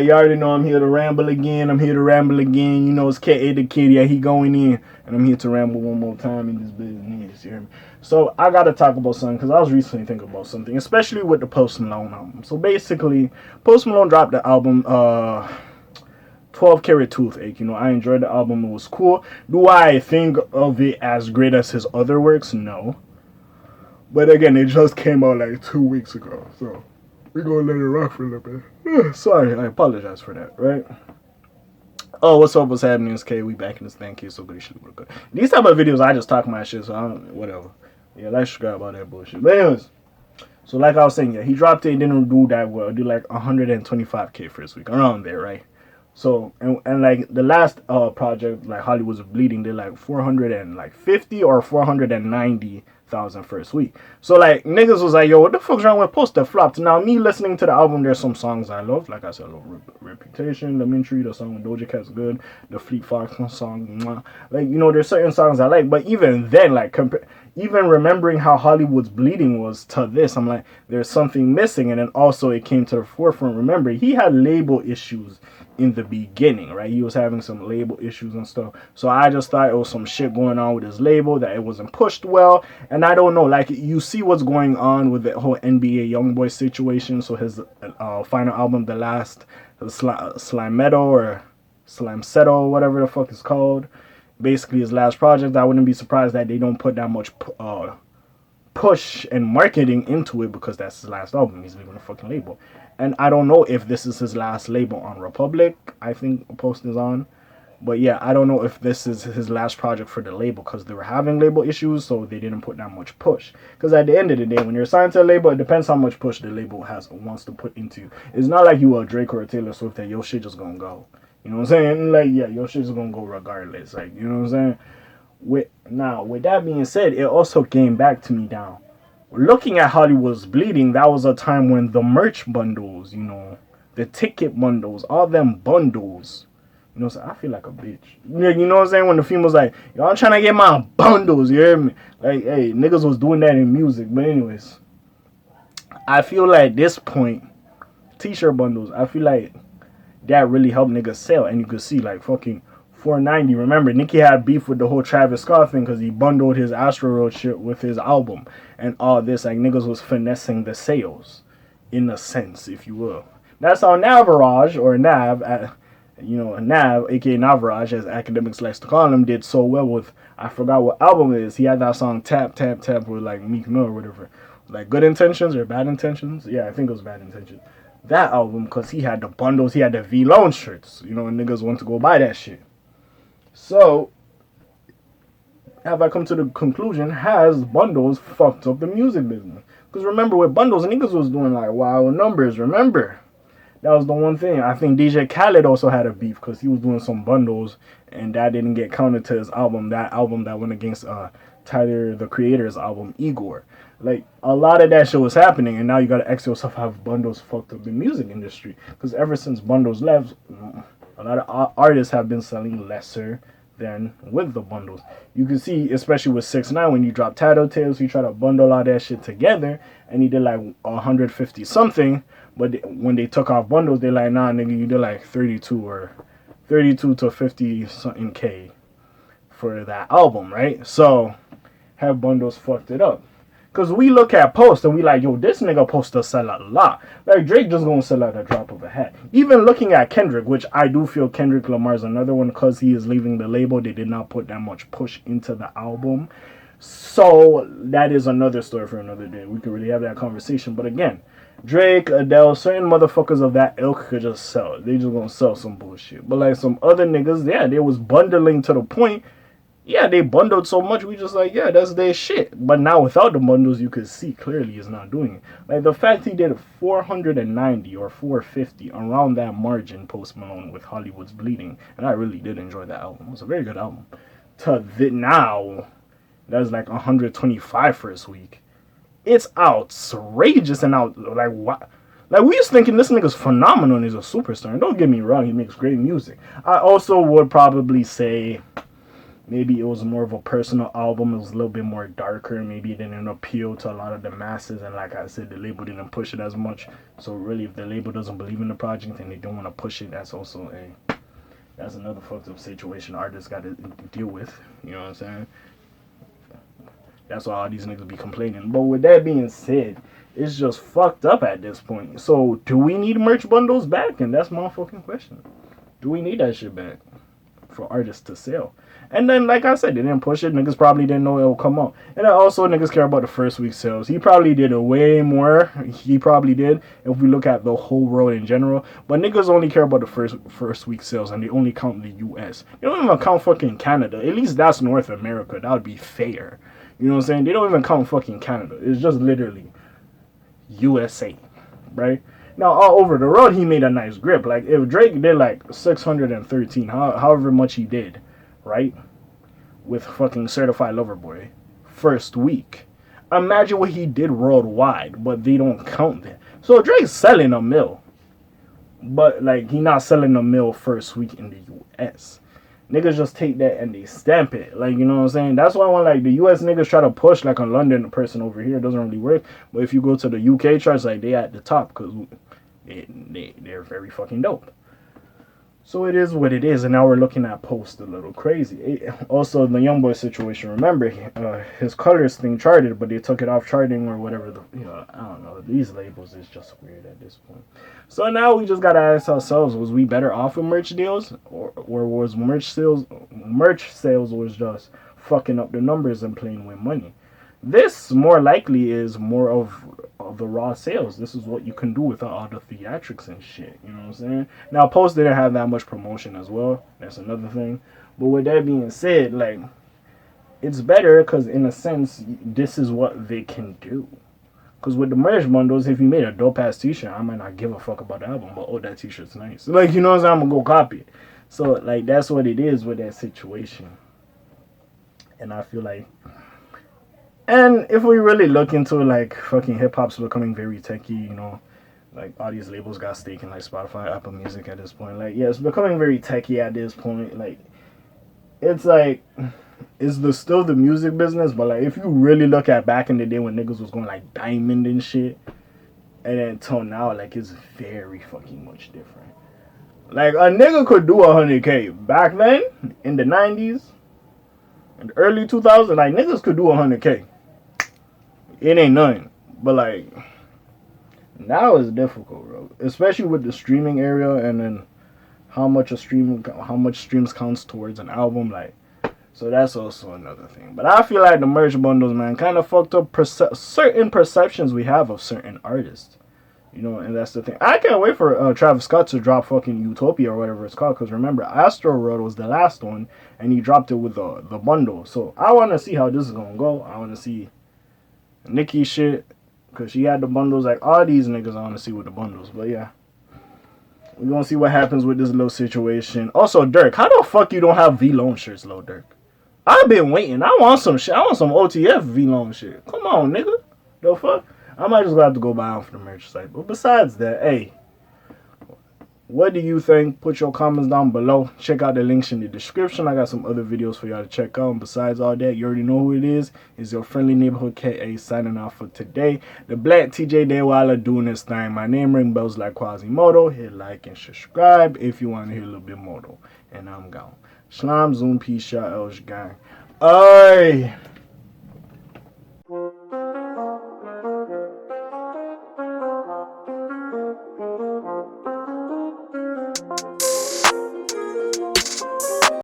Alright, you already know I'm here to ramble again. You know it's K.A. the kid. Yeah, he going in. And I'm here to ramble one more time in this business. You hear me? So I gotta talk about something because I was recently thinking about something, especially with the Post Malone album. So basically, Post Malone dropped the album 12 Karat Toothache. You know, I enjoyed the album. It was cool. Do I think of it as great as his other works? No. But again, it just came out like 2 weeks ago. So we're gonna let it rock for a little bit. Sorry, I apologize for that, right? Oh, what's up? What's happening? It's K. We back in this thing. Kid, so good. Shit, good. These type of videos, I just talk my shit, so I don't, whatever. Yeah, let's forget about that bullshit. But anyways, so like I was saying, yeah, he dropped it. It didn't do that well. It did like 125K first week, around there, right? So and like the last project, like Hollywood's Bleeding, did like 450 or 490,000 first week. So like niggas was like, yo, what the fuck's wrong with Post that flopped? Now me listening to the album, there's some songs I love. Like I said, I love Reputation, Lemon Tree, the song with Doja Cat's good, the Fleet Foxes song, mwah. Like, you know, there's certain songs I like, but even then, like even remembering how Hollywood's Bleeding was to this, I'm like, there's something missing. And then also it came to the forefront. Remember, he had label issues in the beginning, right? He was having some label issues and stuff. So I just thought it was some shit going on with his label, that it wasn't pushed well. And I don't know, like, you see what's going on with the whole NBA Youngboy situation. So his final album, The Last Slime Meadow or Slime Settle, whatever the fuck it's called, basically his last project. I wouldn't be surprised that they don't put that much push and marketing into it, because that's his last album. He's leaving the fucking label. And I don't know if this is his last label on Republic. I think Post is on. But yeah, I don't know if this is his last project for the label, because they were having label issues, so they didn't put that much push. Because at the end of the day, when you're signed to a label, it depends how much push the label wants to put into you. It's not like you are a Drake or a Taylor Swift that your shit just gonna go. You know what I'm saying? Like, yeah, your shit's gonna go regardless. Like, you know what I'm saying? With that being said, it also came back to me down. Looking at Hollywood's Bleeding, that was a time when the merch bundles, you know, the ticket bundles, all them bundles, you know, so I feel like a bitch. You know what I'm saying? When the female's like, yo, I'm trying to get my bundles, you hear me? Like, hey, niggas was doing that in music. But anyways, I feel like at this point, t-shirt bundles, I feel like that really helped niggas sell. And you could see, like, fucking 490. Remember, Nicki had beef with the whole Travis Scott thing because he bundled his Astro Road shit with his album and all this. Like, niggas was finessing the sales, in a sense, if you will. That's how Navarage, or Nav, Nav, aka Navarage, as academics likes to call him, did so well with, I forgot what album it is. He had that song Tap Tap Tap with like Meek Mill or whatever. Like Good Intentions or Bad Intentions? Yeah, I think it was Bad Intentions. That album, because he had the bundles, he had the V-Lone shirts, you know, and niggas want to go buy that shit. So, have I come to the conclusion, has bundles fucked up the music business? Because remember, with bundles, niggas was doing like wild numbers, remember? That was the one thing. I think DJ Khaled also had a beef because he was doing some bundles and that didn't get counted to his album. That album that went against Tyler, the Creator's album, Igor. Like, a lot of that shit was happening, and now you gotta ask yourself, have bundles fucked up the music industry? Because ever since bundles left, a lot of artists have been selling lesser than with the bundles. You can see, especially with 6ix9ine, when you drop Tattletales, he tried to bundle all that shit together, and he did like 150 something. But when they took off bundles, they're like, nah, nigga, you did like 32 to 50 something K for that album, right? So, have bundles fucked it up? Because we look at Post and we like, yo, this nigga Post to sell a lot. Like, Drake just gonna sell at a drop of a hat. Even looking at Kendrick, which I do feel Kendrick Lamar's another one, because he is leaving the label. They did not put that much push into the album. So, that is another story for another day. We could really have that conversation. But again, Drake, Adele, certain motherfuckers of that ilk could just sell. They just gonna sell some bullshit. But like some other niggas, yeah, they was bundling to the point. Yeah, they bundled so much, we just like, yeah, that's their shit. But now without the bundles, you could see clearly he's not doing it. Like the fact he did 490 or 450 around that margin, Post Malone, with Hollywood's Bleeding. And I really did enjoy that album. It was a very good album. To now, that's like 125 first week. It's outrageous and like what? Like, we just thinking this nigga's phenomenal and he's a superstar. And don't get me wrong, he makes great music. I also would probably say maybe it was more of a personal album. It was a little bit more darker. Maybe it didn't appeal to a lot of the masses. And like I said, the label didn't push it as much. So really, if the label doesn't believe in the project and they don't want to push it, that's also that's another fucked up situation artists got to deal with. You know what I'm saying? That's why all these niggas be complaining. But with that being said, it's just fucked up at this point. So do we need merch bundles back? And that's my fucking question. Do we need that shit back for artists to sell? And then, like I said, they didn't push it. Niggas probably didn't know it would come out. And then also, niggas care about the first week sales. He probably did a way more. He probably did, if we look at the whole world in general. But niggas only care about the first week sales, and they only count the U.S. They don't even count fucking Canada. At least that's North America. That would be fair. You know what I'm saying? They don't even count fucking Canada. It's just literally USA, right? Now, all over the road, he made a nice grip. Like, if Drake did, like, 613, however much he did, right, with fucking Certified Lover Boy, first week, imagine what he did worldwide, but they don't count that. So, Drake's selling a mill, but, like, he not selling a mill first week in the U.S., Niggas just take that and they stamp it. Like, you know what I'm saying? That's why when, like, the US niggas try to push, like, a London person over here, it doesn't really work. But if you go to the UK charts, like, they at the top because they're very fucking dope. So it is what it is, and now we're looking at Post a little crazy. Also, the Youngboy situation, remember, his Colors thing charted, but they took it off charting or whatever. I don't know. These labels is just weird at this point. So now we just gotta ask ourselves: was we better off with merch deals, or was merch sales was just fucking up the numbers and playing with money? This more likely is more of the raw sales. This is what you can do without all the theatrics and shit. You know what I'm saying? Now, Post didn't have that much promotion as well. That's another thing. But with that being said, like, it's better because in a sense, this is what they can do. Because with the merch bundles, if you made a dope ass t-shirt, I might not give a fuck about the album, but oh, that t-shirt's nice. Like, you know what I'm saying? I'm gonna go copy it. So, like, that's what it is with that situation. And I feel like, and if we really look into, like, fucking hip-hop's becoming very techy, you know, like, all these labels got stake in, like, Spotify, Apple Music at this point. Like, yeah, it's becoming very techy at this point. Like, it's like, it's still the music business, but, like, if you really look at back in the day when niggas was going, like, diamond and shit, and then till now, like, it's very fucking much different. Like, a nigga could do 100K. Back then, in the 90s, in the early 2000s, like, niggas could do 100K. It ain't nothing. But, like, now it's difficult, bro. Especially with the streaming area and then how much streams counts towards an album. Like, so that's also another thing. But I feel like the merch bundles, man, kind of fucked up certain perceptions we have of certain artists. You know, and that's the thing. I can't wait for Travis Scott to drop fucking Utopia or whatever it's called. Because remember, Astro World was the last one. And he dropped it with the bundle. So I want to see how this is going to go. I want to see Nicki shit, because she had the bundles. Like, all these niggas I want to see with the bundles. But yeah, we're going to see what happens with this little situation. Also, Dirk, how the fuck you don't have V-Lone shirts, Lil Durk? I've been waiting. I want some shit. I want some OTF V-Lone shit. Come on, nigga. The fuck? I might just have to go buy them for the merch site. But besides that, hey, what do you think? Put your comments down below. Check out the links in the description. I got some other videos for y'all to check out. And besides all that, you already know who it is. It's your friendly neighborhood K.A. signing off for today. The Black TJ Daywala doing this thing. My name ring bells like Quasimodo. Hit like and subscribe if you want to hear a little bit more though. And I'm gone. Shalom, Zoom, peace, y'all, Elsh gang. Aye.